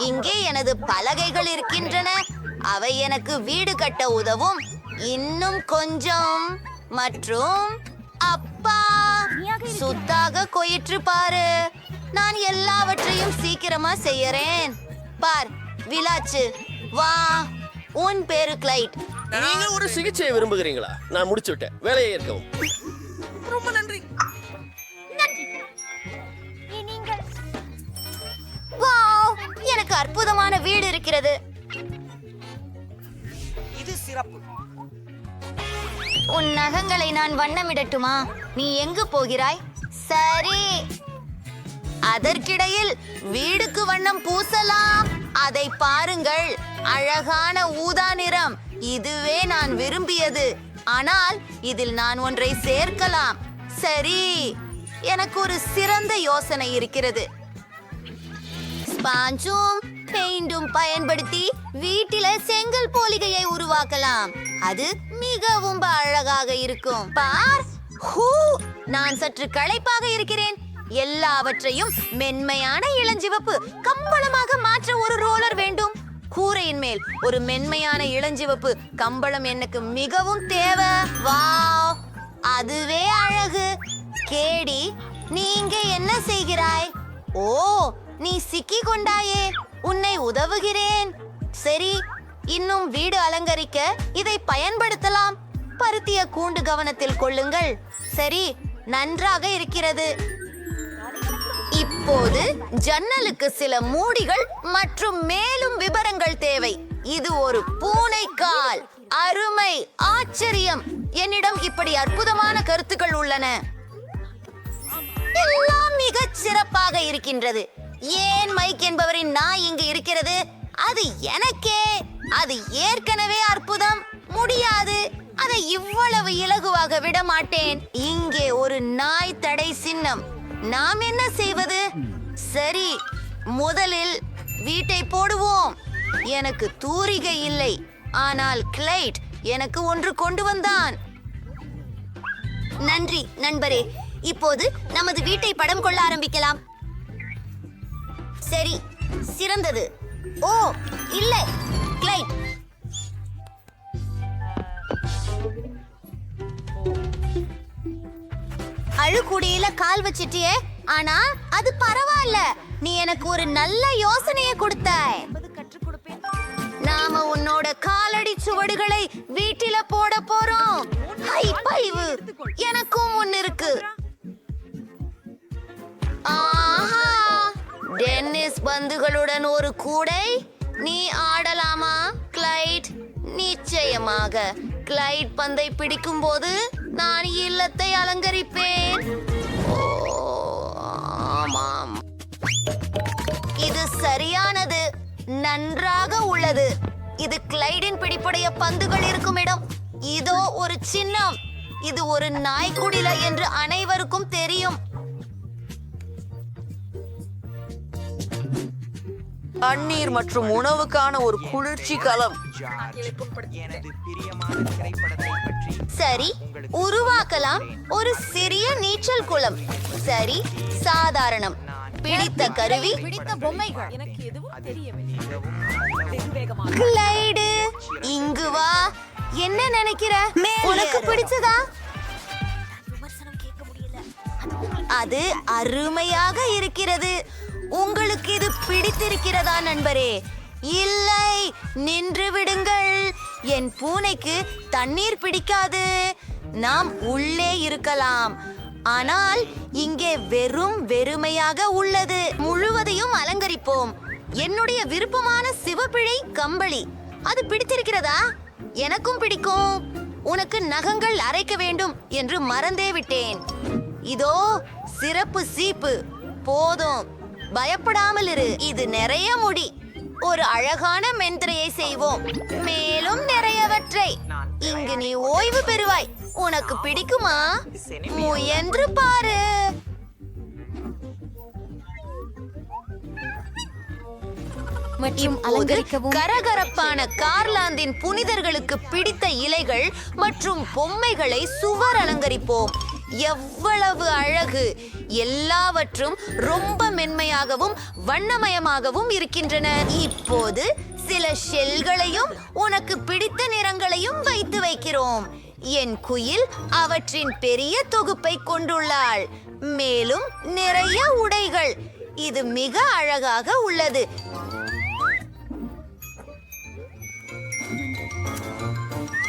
இங்கே எனது பலகைகள் இருக்கின்றன. அவை எனக்கு வீடு கட்ட உதவும். இன்னும் கொஞ்சம். மற்றும் அப்பா, சுத்தாக கொயிற்று பாரு. நான் எல்லாவற்றையும் சீக்கிரமா செய்யறேன். பார் விலாச்சு. வா, உன் பேரு கிளைட். நீங்க ஒரு சிகிச்சையை விரும்புகிறீங்களா? நான் முடிச்சு விட்டேன். வேலையை ஏற்கவும். ரொம்ப நன்றி. வாவ், எனக்கு அற்புதமான வீடு இருக்கிறது. இது சிறப்பு. உன் நகங்களை நான் வண்ணமிடட்டுமா? நீ எங்கு போகிறாய்? சரி, அதற்கிடையில் வீடுக்கு வண்ணம் பூசலாம். அதை பாருங்கள், அழகான ஊதா நிறம். இதுவே நான் விரும்பியது. ஆனால் இதில் நான் ஒன்றை சேர்க்கலாம். சரி, எனக்கு ஒரு சிறந்த யோசனை இருக்கிறது. ஸ்பாஞ்சும் பெயிண்டும் பயன்படுத்தி வீட்டில செங்கல் போலிகையை உருவாக்கலாம். அது மிகவும் அழகாக இருக்கும். பார், ஹூ, நான் சற்று களைப்பாக இருக்கிறேன். எல்லாவற்றையும் மென்மையான இளஞ்சிவப்பு கம்பளமாக மாற்ற ஒரு ரோலர் வேண்டும். கூரையின் மேல் ஒரு மென்மையான இளஞ்சிவப்பு கம்பளம் எனக்கு மிகவும் தேவை. வாவ், அதுவே அழகு. கேடி, நீங்க என்ன செய்கிறாய்? ஓ, நீ சிக்கி கொண்டாயே. உன்னை உதவுகிறேன். சரி, இன்னும் வீடு அலங்கரிக்க இதை பயன்படுத்தலாம். பருத்திய கூண்டு கவனத்தில் கொள்ளுங்கள். சரி, நன்றாக இருக்கிறது. இப்போது ஜன்னலுக்கு சில மூடிகள் மற்றும் மேலும் விவரங்கள் தேவை. இது ஒரு பூனைக்கால். அருமை, ஆச்சரியம். என்னிடம் இப்படி அற்புதமான கருத்துக்கள் உள்ளன. எல்லாம் மிகச் சிறப்பாக இருக்கின்றது. ஏன் மைக் என்பவரின் நாய் இங்கு இருக்கிறது? அது எனக்கே. அது ஏற்கனவே அற்புதம். முடியாது, அதை இவ்வளவு இலகுவாக விட மாட்டேன். இங்கே ஒரு நாய் தடை சின்னம். நாம் என்ன செய்வது? சரி, முதலில் வீட்டை போடுவோம். எனக்கு தூரிகை இல்லை, ஆனால் கிளைட் எனக்கு ஒன்று கொண்டு வந்தான். நன்றி நண்பரே. இப்போது நமது வீட்டை படம் கொள்ள ஆரம்பிக்கலாம். சரி, சிறந்தது. ஓ இல்லை, கிளைட், அழுக்குடியில கால் வச்சிட்டியே. ஆனா அது பரவாயில்ல. நீ எனக்கு ஒரு நல்ல யோசனையை கொடுத்தாய். நாம உன்னோட காலடி சுவடுகளை வீட்டில போட போறோம். ஹை பைவு, எனக்கும் ஒன்னு இருக்கு. ஆஹா, டென்னிஸ் பந்துகளுடன் ஒரு கூடை. நீ ஆடலாமா கிளைட்? நிச்சயமாக. கிளைட் பந்தை பிடிக்கும் போது நான் இல்லத்தை அலங்கரிப்பேன். ஆமாம், இது சரியானது. நன்றாக உள்ளது. இது கிளைடின் பிடிப்புடைய பந்துகள் இருக்கும் இடம். இதோ ஒரு சின்னம். இது ஒரு நாய்க்குடில என்று அனைவருக்கும் தெரியும். தண்ணீர் மற்றும் உணவுக்கான ஒரு குளிர்ச்சி களம். சரி, உருவாக்கலாம் ஒரு சிறிய நீச்சல் குளம். சரி, சாதாரணம். பிடித்த கருவி, பிடித்த பொம்மைகள். கிளைடு, இங்கு வா. என்ன நினைக்கிற? உனக்கு பிடிச்சதா? அது அருமையாக இருக்கிறது. உங்களுக்கு இது பிடித்திருக்கிறதா நண்பரே? இல்லை, நின்று விடுங்கள். என் பூனைக்கு தண்ணீர் பிடிக்காது. நாம் உள்ளே இருக்கலாம். ஆனால் இங்கே வெறுமையாக உள்ளது. முழுவதையும் அலங்கரிப்போம். என்னுடைய விருப்பமான சிவப்பிழை கம்பளி. அது பிடித்திருக்கிறதா? எனக்கும் பிடிக்கும். உனக்கு நகங்கள் அரைக்க வேண்டும் என்று மறந்தே விட்டேன். இதோ சிறப்பு சீப்பு. போதும், பயப்படாமல் இரு. இது நிறைய முடி. ஒரு அழகான மென்திரையை செய்வோம். மேலும் நிறையவற்றை. இங்கு நீ ஓய்வு பெறுவாய். உனக்கு பிடிக்குமா? முயன்று பாரு. கரகரப்பான கார்லாந்தின் புனிதர்களுக்கு பிடித்த இலைகள் மற்றும் பொம்மைகளை சுவர் அலங்கரிப்போம். எவ்வளவு அழகு! எல்லாவற்றும் ரொம்ப மென்மையாகவும் வண்ணமயமாகவும் இருக்கின்றன. இப்போது சில ஷெல்களையும் உனக்கு பிடித்த நிறங்களையும் வைத்து வைக்கிறோம். என் குயில் அவற்றின் பெரிய தொகுப்பை கொண்டுள்ளாள். மேலும் நிறைய உடைகள். இது மிக அழகாக உள்ளது.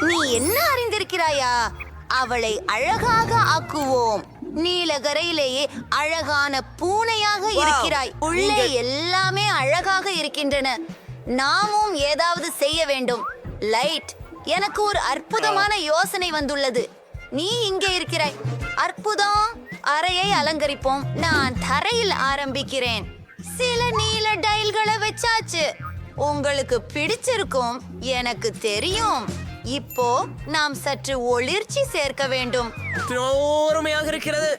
நீ என்ன அறிந்திருக்கிறாயா? அவளை அழகாக ஆக்குவோம். நீலகரையிலேயே அழகான பூனையாக இருக்கிறாய். உள்ளே எல்லாமே அழகாக இருக்கின்றன. நாமும் ஏதாவது செய்ய வேண்டும். லைட், எனக்கு ஒரு அற்புதமான யோசனை வந்துள்ளது. நீ இங்கே இருக்கிறாய். அற்புதம். அறையை அலங்கரிப்போம். நான் தரையில் ஆரம்பிக்கிறேன். சில நீல டைல்களை வச்சாச்சு. உங்களுக்கு பிடிச்சிருக்கும், எனக்கு தெரியும். இப்போ நாம் சற்று ஒளிர்ச்சி சேர்க்க வேண்டும். அருமையாக இருக்கிறது.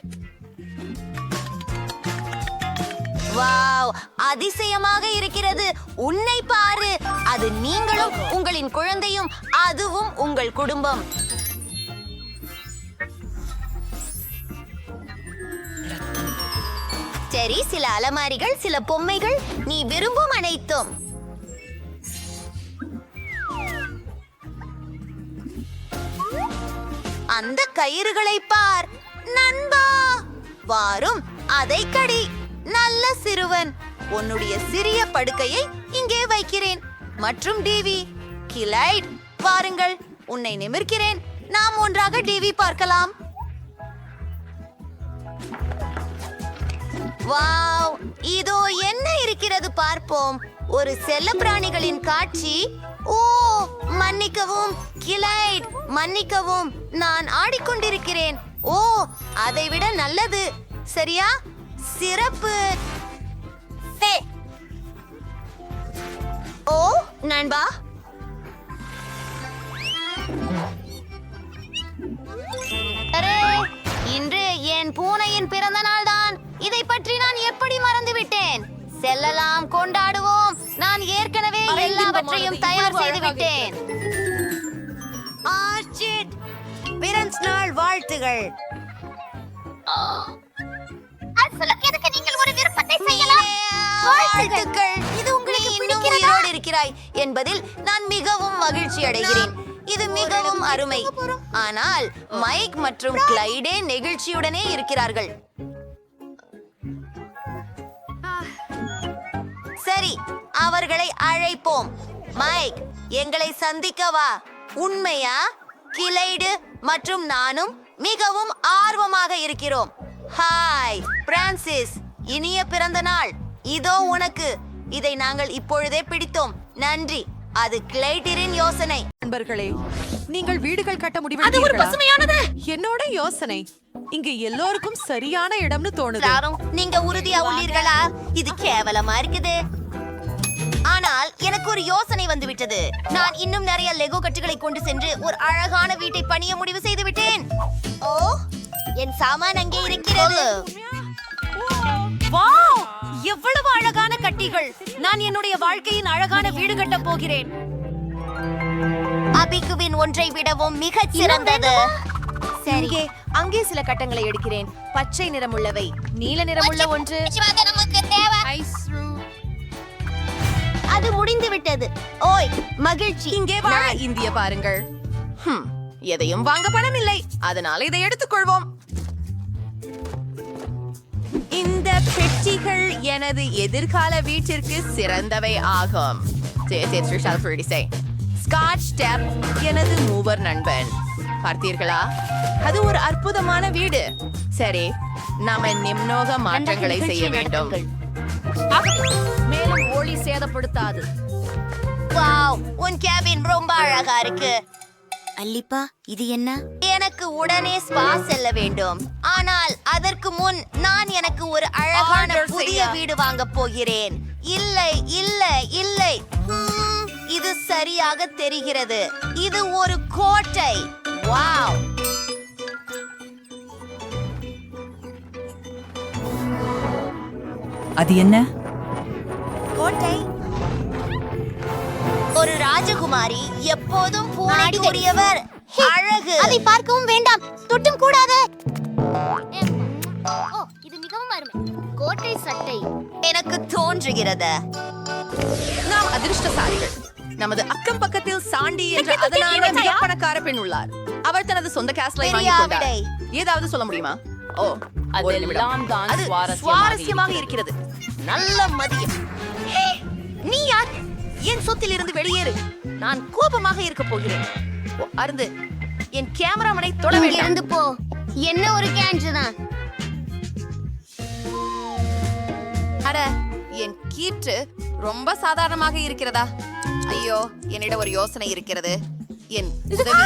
வாவ், அதிசயமாக இருக்கிறது. உன்னை பாரு. அது நீங்களும் உங்களின் குழந்தையும், அதுவும் உங்கள் குடும்பம். சரி, சில அலமாரிகள், சில பொம்மைகள், நீ விரும்பும் அனைத்தும். அந்த கயிறுகளை பார் நண்பா. வாரும், அதை கடி. நல்ல சிறுவன். உன்னுடைய சிறிய படுக்கையை இங்கே வைக்கிறேன். மற்றும் டிவி. கிளைட், வாருங்கள். உன்னை நிமிர்க்கிறேன். நாம் ஒன்றாக டிவி பார்க்கலாம். வாவ், இதோ என்ன இருக்கிறது பார்ப்போம். ஒரு செல்லப்பிராணிகளின் காட்சி. ஓ, மன்னிக்கவும் கிளைட், மன்னிக்கவும். நான் ஆடிக்கொண்டிருக்கிறேன். ஓ, அதைவிட நல்லது. சரியா? சிறப்பு. ஓ நண்பா, அரே, இன்று என் பூனையின் பிறந்த நாள் தான். இதை பற்றி நான் எப்படி மறந்துவிட்டேன்? செல்லலாம், கொண்டாடுவோம். நான் ஏற்கனவே எல்லாவற்றையும் தயார் செய்து விட்டேன். ஆர்ச்சிட், பிறந்த நாள் வாழ்த்துகள். நீங்கள் ஒரு விருப்பத்தை செய்யலாம். வாழ்த்துக்கள். இது உங்களுக்கு இன்னும் உயிரோடு இருக்கிறாய் என்பதில் நான் மிகவும் மகிழ்ச்சி அடைகிறேன். இது மிகவும் அருமை. ஆனால் மைக் மற்றும் கிளைடே நெகிழ்ச்சியுடனே இருக்கிறார்கள். சரி, அவர்களை அழைப்போம். மைக், எங்களை சந்திக்க வா. உண்மையா? கிளைடு மற்றும் நானும் மிகவும் ஆர்வமாக இருக்கிறோம். ஹாய் பிரான்சிஸ், இனிய பிறந்த நாள். இதோ உனக்கு. இதை நாங்கள் இப்பொழுதே பிடித்தோம். நன்றி. அது கிளைடிரின் யோசனை. நண்பர்களே, நீங்கள் வீடுகள் கட்ட முடிவெடுத்தீர்களா? என்னோட யோசனை இங்க எல்லோருக்கும் சரியான இடம்னு தோணுது. எல்லாரும் நீங்க உறுதியா உள்ளீர்களா? இது கேவலமா இருக்குது. ஆனால் எனக்கு ஒரு யோசனை வந்து விட்டது. நான் இன்னும் நிறைய லெகோ கட்டுகளை கொண்டு சென்று ஒரு அழகான வீட்டை பணிய முடிவு செய்து விட்டேன். ஓ, என் சாமான் அங்கே இருக்கிறது. வாவ், எவ்வளவு அழகான கட்டிகள்! நான் என்னுடைய வாழ்க்கையின் அழகான வீடு கட்ட போகிறேன். அபிகுவின் ஒன்றை விடவும் மிகச் சிறந்தது. சரி, அங்கே சில கட்டங்களை எடுக்கிறேன். பச்சை நிறமுள்ளவை, நீல நிறமுள்ள ஒன்று. அது முடிந்து விட்டது. ஓய், மகிழ்ச்சி. இங்கே வா. இந்திய பாருங்கள். எதையும் வாங்க பணம் இல்லை, அதனால இதை எடுத்துக்கொள்வோம். இந்த பெட்டிகள் எனது எதிர்கால வீட்டிற்கு சிறந்தவை ஆகும். ஸ்காட்ச் டேப் எனது மூவர் நண்பன். பார்த்தீர்களா? அது ஒரு அற்புதமான வீடு. சரி, நாம நிம்னோக மாற்றங்களை செய்ய வேண்டும். மேலும் ஒளி சேதப்படுத்தாது. வாவ், உன் கேபின் ரொம்ப அழகா இருக்கு. அல்லிப்பா, இது என்ன? எனக்கு உடனே ஸ்பா செல்ல வேண்டும். ஆனால் அதற்கு முன் நான் எனக்கு ஒரு அழகான புதிய வீடு வாங்க போகிறேன். இல்லை இல்லை இல்லை, இது சரியாக தெரிகிறது. இது ஒரு கோட்டை. வாவ், அது என்ன? கோட்டை. ஒரு ராஜகுமாரி, எப்போதும் பூனைக்குரியவர். அழகு. அதை பார்க்கவும் வேண்டாம், தொட்டும் கூடாது. கோட்டை சட்டை எனக்கு தோன்றுகிறது. நாம் அதிர்ஷ்டசாலிகள். நமது அக்கம் பக்கத்தில் சாண்டி என்ற அதனால மிக பணக்கார பெண் உள்ளார். அவள் தனது சொந்த கேஸ்லை வாங்கிக் கொண்டார். ஏதாவது சொல்ல முடியுமா? ஓ, ஒரு நிமிடம். அது சுவாரஸ்யமாக இருக்கிறது. நல்ல மதியம். ஹே, நீ யார்? என் சொத்தில் இருந்து வெளியேறு. நான் கோபமாக இருக்க போகிறேன். ஓ, அருந்து என் கேமராமனை தொட இங்க வேண்டாம். இருந்து போ. என்ன ஒரு கேன்ஜு தான். அட, என் கீற்று ரொம்ப சாதாரணமாக இருக்கிறதா? ஐயோ, என்னிடம் ஒரு யோசனை இருக்கிறது. என் உதவி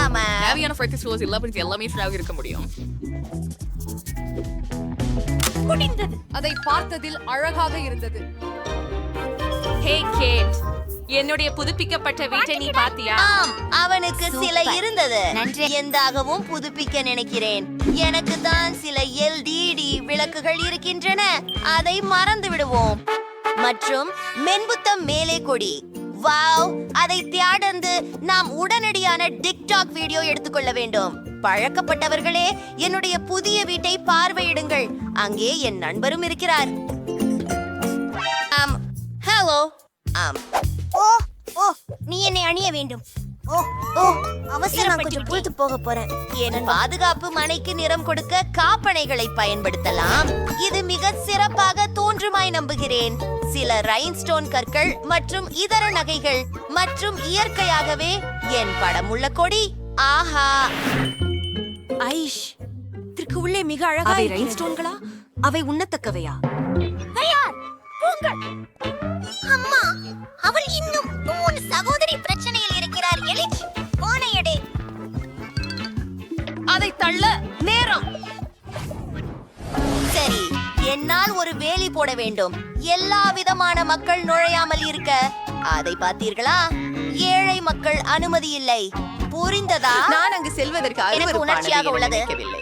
ஆமா, தேவையான ஃபைட்டர்ஸ் ரோஸ் எல்லாமே எல்லாமே ஃப்ராக் இருக்க முடியும். அதை பார்த்ததில் அழகாக இருந்தது. ஹே கேட், என்னுடைய புதுப்பிக்கப்பட்ட வீட்டை நீ பாத்தியா? ஆம், அவனுக்கு சில இருந்தது. எந்தாகவும் புதுப்பிக்க நினைக்கிறேன். எனக்கு தான் சில LED விளக்குகள் இருக்கின்றன. அதை மறந்து விடுவோம். மற்றும் மென்புத்தம் மேலே கொடி. வாவ், அதை தேடந்து நாம் உடனடியான டிக்டாக் வீடியோ எடுத்துக்கொள்ள வேண்டும். பழக்கப்பட்டவர்களே, என்னுடைய புதிய வீட்டை பார்வையிடுங்கள். அங்கே என் நண்பரும் இருக்கிறார். ஹலோ. ஓ ஓ, நீ என்னை அணிய வேண்டும். ஓ ஓ, அவசரம், கொஞ்சம் பொழுது போக போறேன். என் பாதுகாப்பு மனைக்கு நிறம் கொடுக்க காப்பனைகளை பயன்படுத்தலாம். இது மிக சிறப்பாக தோன்றுமாய் நம்புகிறேன். சில ரைன்ஸ்டோன் கற்கள் மற்றும் இதர நகைகள் மற்றும் இயற்கையாகவே என் படமுள்ள கொடி. ஆஹா, ஐஷ், இதற்கு உள்ளே மிக அழகா அவை ரைன்ஸ்டோன்களா? அவை உண்ணத்தக்கவையா? அம்மா, அவள் இன்னும் உன் சகோதரி பிரச்சனையில் இருக்கிறார். எலிச், போனையடே. அதை தள்ள நேரம். சரி, என்னால் ஒரு வேலி போட வேண்டும். எல்லா விதமான மக்கள் நுழையாமல் இருக்க. அதை பார்த்தீர்களா? ஏழை மக்கள் அனுமதி இல்லை. புரிந்ததா? நான் அங்கு செல்வதற்கு எனக்கு அருவருப்பானது உணர்ச்சியாக என உள்ளது. நினைக்கவில்லை.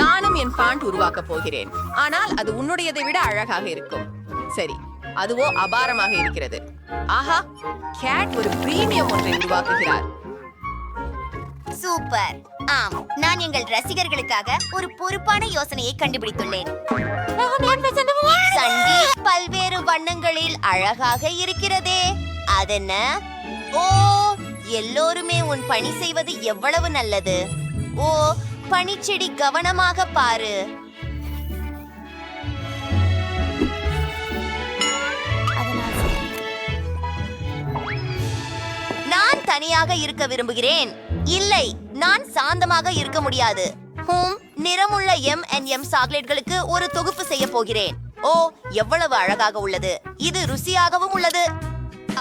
நானும் என் பாண்ட் உருவாக்க போகிறேன். ஆனால் அது உன்னுடையதை விட அழகாக இருக்கும். சரி, அதுவோ அபாரமாக இருக்கிறது. ஆஹா, கேட் ஒரு பிரீமியம் ஒன்றை உருவாக்குகிறார். சூப்பர். ஆம், நான் எங்கள் ரசிகர்களுக்காக ஒரு பொறுப்பான யோசனையை கண்டுபிடித்துள்ளேன். சண்டி பல்வேறு வண்ணங்களில் அழகாக இருக்கிறதே, அதென்ன? ஓ, எல்லோருமே உன் பணி செய்வது எவ்வளவு நல்லது. ஓ, பனிச்செடி, கவனமாக பாரு. நான் தனியாக இருக்க விரும்புகிறேன். இல்லை, நான் சாந்தமாக இருக்க முடியாது. நிறமுள்ள M&M சாக்லேட்களுக்கு ஒரு தொகுப்பு செய்ய போகிறேன். ஓ, எவ்வளவு அழகாக உள்ளது. இது ருசியாகவும் உள்ளது.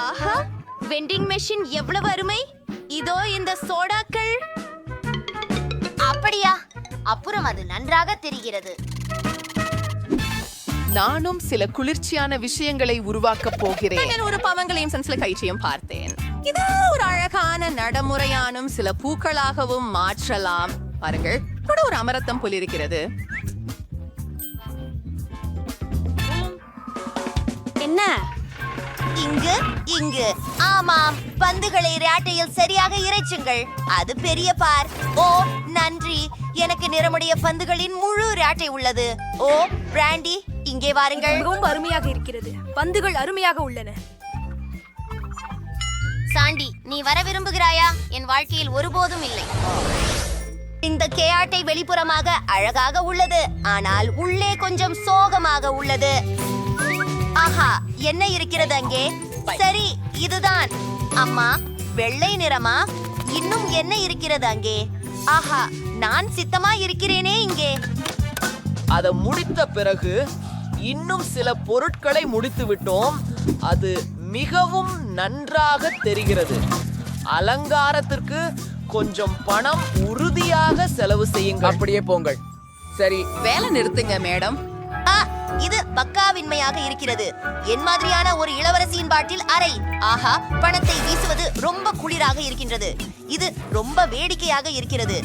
ஆஹா, வெண்டிங் மெஷின் எவ்வளவு அருமை. இதோ இந்த சோடாக்கள். அப்படியா? அப்புறம் அது நன்றாக தெரிகிறது. நானும் சில குளிர்ச்சியான விஷயங்களை உருவாக்க போகிறேன். நான் ஒரு பவங்களையும் சில கயிற்றையும் பார்த்தேன். இது ஒரு அழகான நடைமுறையானும் சில பூக்களாகவும் மாற்றலாம். பாருங்கள், கூட ஒரு அமரத்தம் போல் இருக்கிறது. என்ன? இங்கு இங்கு ஆமாம், பந்துகளை ரேட்டையில் சரியாக இறைச்சுங்கள். அது பெரிய பார். ஓ, நன்றி. எனக்கு நிறமுடைய பந்துகளின் முழு ரேட்டை உள்ளது. ஓ, பிராண்டி, இங்கே வாருங்கள். மிகவும் அருமையாக இருக்கிறது. பந்துகள் அருமையாக உள்ளன. சாண்டி, நீ வர விரும்புகிறாயா? என் வாழ்க்கையில் ஒருபோதும் இல்லை. இந்த கேஆட்டை வெளிப்புறமாக அழகாக உள்ளது, ஆனால் உள்ளே கொஞ்சம் சோகமாக உள்ளது. ஆஹா, என்ன இருக்கிறது அங்கே? சரி, இதுதான். அம்மா, வெள்ளை நிறமா? இன்னும் என்ன இருக்கிறது அங்கே? ஆஹா, நான் சித்தமா இருக்கிறேனே இங்கே. அதை முடித்த பிறகு இன்னும் சில பொருட்களை முடித்து விட்டோம். அது மிகவும் நன்றாக தெரிகிறது. அலங்காரத்திற்கு கொஞ்சம் பணம் உறுதியாக செலவு செய்யுங்கள். அப்படியே போங்கள். சரி, வேலை நிறுத்துங்க மேடம். இது பக்காவின்மையாக இருக்கிறது. என் மாதிரியான ஒரு இளவரசியின் பாட்டில் அறை. ஆஹா, பணத்தை வீசுவது ரொம்ப குளிராக இருக்கின்றது. இது ரொம்ப வேடிக்கையாக இருக்கிறது.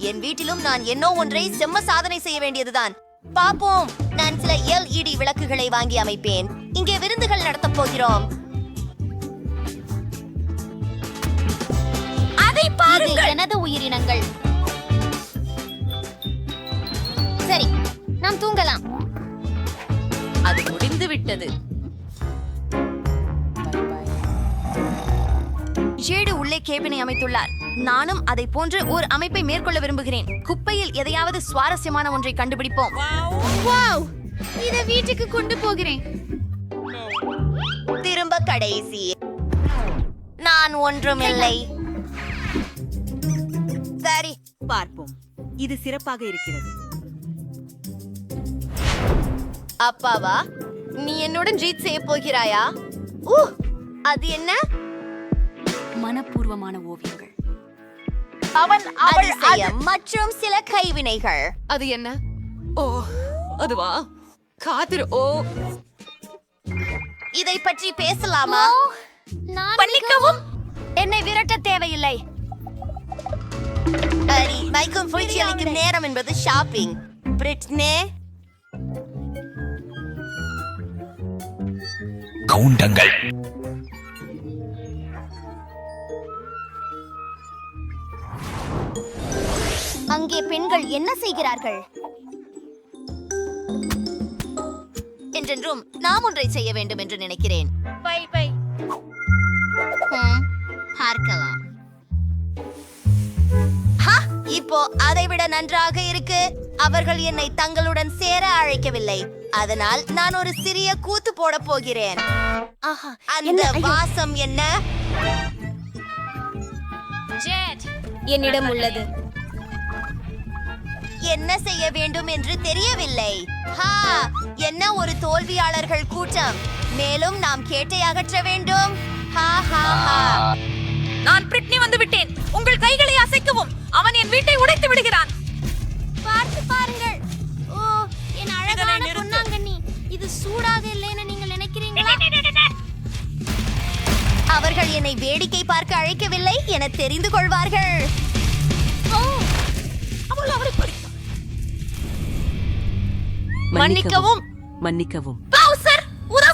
என் வீட்டிலும் நான் என்னோ ஒன்றை செம்ம சாதனை செய்ய வேண்டியதுதான். பாப்போம். நான் சில LED விளக்குகளை வாங்கி அமைப்பேன். இங்கே விருந்துகள் நடத்தப் போகிறோம். அதை இது எனது உயிரினங்கள். சரி, நாம் தூங்கலாம். அது முடிந்து விட்டது. ஜேடு உள்ளே கேபினை அமைத்துள்ளார். நானும் அதை போன்ற ஒரு அமைப்பை மேற்கொள்ள விரும்புகிறேன். குப்பையில் எதையாவது சுவாரஸ்யமான ஒன்றை கண்டுபிடிப்போம். வாவ், இதை வீட்டுக்கு கொண்டு போகிறேன். திரும்ப கடைசி. நான் ஒன்றுமில்லை. சரி, பார்ப்போம். இது சிறப்பாக இருக்கிறது. அப்பாவா, நீ என்னுடன் ஜீட் செய்ய போகிறாயா? அது என்ன? மனப்பூர்வமான ஓவியங்கள். அதிசயம் மற்றும் சில கைவினைகள். அது என்ன? ஓ, அதுவா? காத்திரு. ஓ, இதை பற்றி பேசலாமா? மன்னிக்கவும், என்னை விரட்ட தேவையில்லை. சரி, மைக்கும் புரட்சி அளிக்கும் நேரம் என்பது ஷாப்பிங். பிரிட்னே, கவுண்டங்கள். அங்கே பெண்கள் என்ன செய்கிறார்கள்? என்றென்றும் நாம் ஒன்றை செய்ய வேண்டும் என்று நினைக்கிறேன். பார்க்கலாம். இப்போ அதைவிட நன்றாக இருக்கு. அவர்கள் என்னை தங்களுடன் சேர அழைக்கவில்லை, அதனால் நான் ஒரு சிறிய கூத்து போட போகிறேன். அந்த வாசம் என்ன? என்னிடம் உள்ளது. என்ன செய்ய வேண்டும் என்று தெரியவில்லை. என்ன ஒரு தோல்வியாளர்கள் கூட்டம். மேலும் நாம் கேட்டை அகற்ற வேண்டும். நான் பிரிட்னி வந்து விட்டேன். உங்கள் கைகளை அசைக்கவும். அவன் என் வீட்டை உடைத்து விடுகிறான். பார்த்து பாருங்கள். ஓ, என் அழகான பொன்னாங்கண்ணி. இது சூடாக இல்லைன்னு நீங்கள் நினைக்கிறீங்களா? அவர்கள் என்னை வேடிக்கை பார்க்க அழைக்கவில்லை என தெரிந்து கொள்வார்கள். மன்னிக்கவும். மன்னிக்கவும்.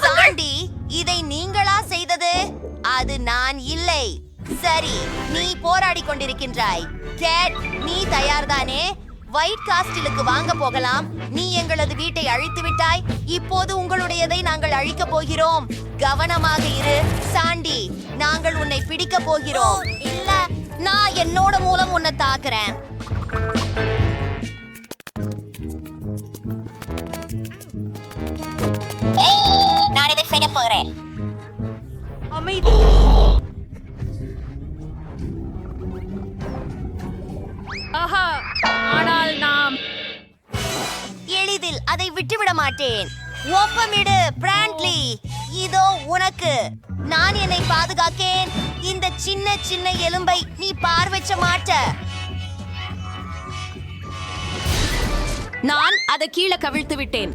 சாண்டி, இதை நீங்களா செய்தது? அது நான் இல்லை. சரி, நீ போராடி கொண்டிருக்கின்றாய். டேட், நீ தயார்தானே? ஒயிட் காஸ்டிலுக்கு வாங்க போகலாம். நீ எங்களது வீட்டை அழித்து விட்டாய். இப்போது உங்களுடையதை நாங்கள் அழிக்க போகிறோம். கவனமாக இரு சாண்டி, நாங்கள் உன்னை பிடிக்க போகிறோம். இல்ல, நான் என்னோட மூலம் உன்னை தாக்குறேன். நான் இதை செய்ய போகிறேன். ஆஹா, ஆனால் நாம் எளிதில் அதை விட்டுவிட மாட்டேன். ஒப்பமிடு பிராண்ட்லி. இதோ உனக்கு. நான் என்னை பாதுகாக்கேன். இந்த சின்ன சின்ன எலும்பை நீ பார்வைச்ச மாட்ட. நான் அதை கீழே கவிழ்த்து விட்டேன்.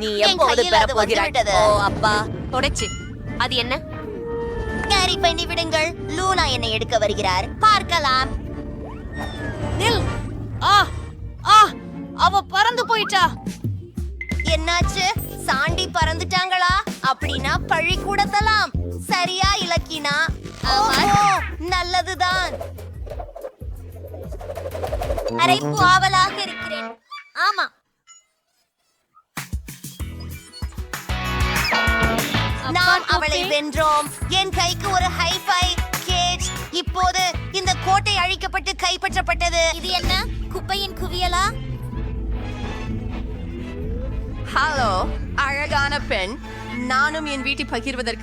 நீ எப்போது பெறப் போகிறாய்? ஓ அப்பா, தொடச்சு. அது என்ன? கேரி பண்ணி விடுங்கள். லூனா என்னை எடுக்க வருகிறார். பார்க்கலாம். நில். அவ பறந்து போயிட்டா. என்னாச்சு? சாண்டி பறந்துட்டாங்களா? அப்படின்னா பழி கூடத்தலாம். சரியா இலக்கினா? நல்லதுதான். அரைப்பு ஆவலாக இருக்கிறேன். ஆமா, நாம் அவளை வென்றோம். என் கைக்கு ஒரு ஹைஃபை. கேஜ், இப்போது இந்த கோட்டை அழிக்கப்பட்டு கைப்பற்றப்பட்டது. இது என்ன, குப்பையின் குவியலா? ஹலோ, அழகான பெண். நானும் என் வீட்டை பகிர்வதற்கு